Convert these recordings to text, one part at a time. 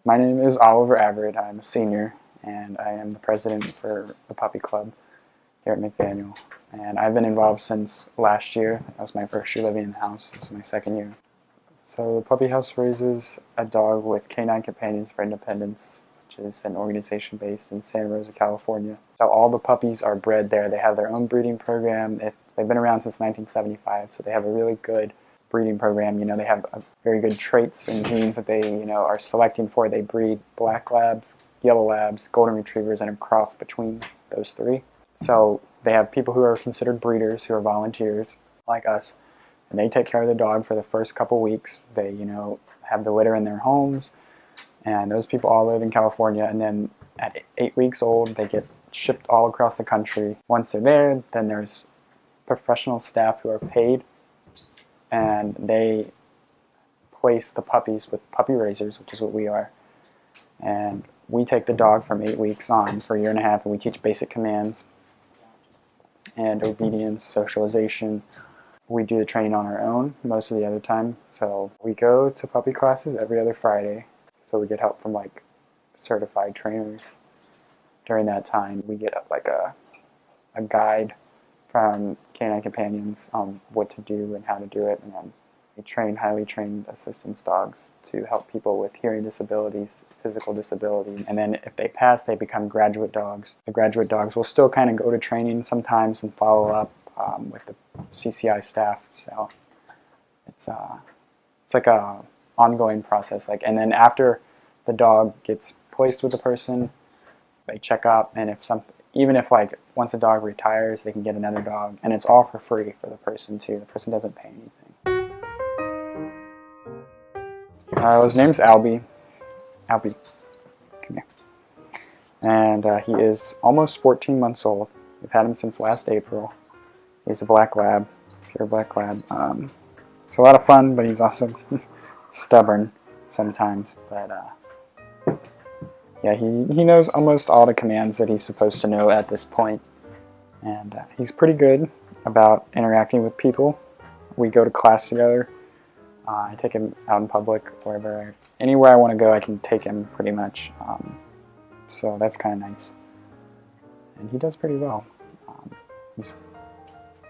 My name is Oliver Everett. I'm a senior, and I am the president for the puppy club here at McDaniel. And I've been involved since last year. That was my first year living in the house. This is my second year. So the puppy house raises a dog with Canine Companions for Independence, which is an organization based in Santa Rosa, California. So all the puppies are bred there. They have their own breeding program. They've been around since 1975, so they have a really good breeding program. They have very good traits and genes that they, are selecting for. They breed black labs, yellow labs, golden retrievers, and a cross between those three. So they have people who are considered breeders, who are volunteers like us, and they take care of the dog for the first couple weeks. They, have the litter in their homes, and those people all live in California. And then at 8 weeks old, they get shipped all across the country. Once they're there, then there's professional staff who are paid, and they place the puppies with puppy raisers, which is what we are. And we take the dog from 8 weeks on for a year and a half, and we teach basic commands and obedience, socialization. We do the training on our own most of the other time. So we go to puppy classes every other Friday. So we get help from certified trainers during that time. We get a guide from Canine Companions on what to do and how to do it, and then we train highly trained assistance dogs to help people with hearing disabilities, physical disabilities, and then if they pass, they become graduate dogs. The graduate dogs will still kind of go to training sometimes and follow up with the CCI staff. So it's like a ongoing process. And then after the dog gets placed with the person, they check up, and even if once a dog retires, they can get another dog, and it's all for free for the person too. The person doesn't pay anything. His name's Albie. Albie, come here. And he is almost 14 months old. We've had him since last April. He's a black lab, pure black lab. It's a lot of fun, but he's also stubborn sometimes. But yeah, he knows almost all the commands that he's supposed to know at this point. And he's pretty good about interacting with people. We go to class together. I take him out in public, anywhere I want to go, I can take him pretty much. So that's kind of nice. And he does pretty well. He's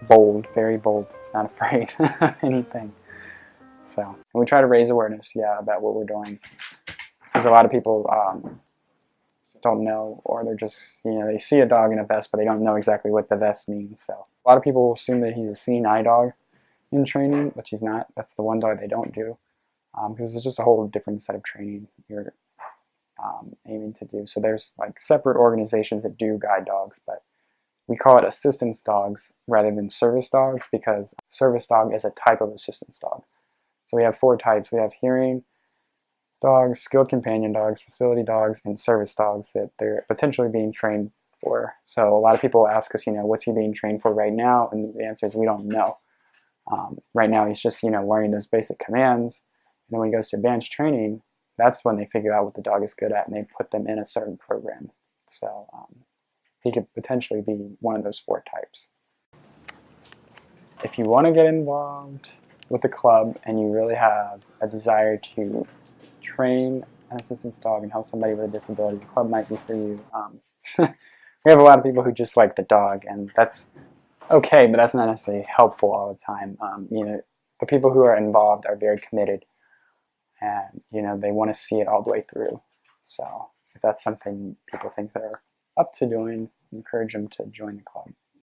bold, very bold. He's not afraid of anything. So, and we try to raise awareness, about what we're doing. Because a lot of people don't know, or they're just, they see a dog in a vest, but they don't know exactly what the vest means. So a lot of people assume that he's a seeing eye dog in training, which he's not. That's the one dog they don't do, because it's just a whole different set of training you're aiming to do. So there's separate organizations that do guide dogs, but we call it assistance dogs rather than service dogs, because service dog is a type of assistance dog. So we have 4 types. We have hearing dogs, skilled companion dogs, facility dogs, and service dogs that they're potentially being trained for. So a lot of people ask us, what's he being trained for right now? And the answer is we don't know. Right now he's just, learning those basic commands. And then when he goes to advanced training, that's when they figure out what the dog is good at, and they put them in a certain program. So he could potentially be one of those 4 types. If you want to get involved with the club and you really have a desire to train an assistance dog and help somebody with a disability, the club might be for you. We have a lot of people who just like the dog, and that's okay, but that's not necessarily helpful all the time. The people who are involved are very committed, and they want to see it all the way through. So if that's something people think they're up to doing, encourage them to join the club.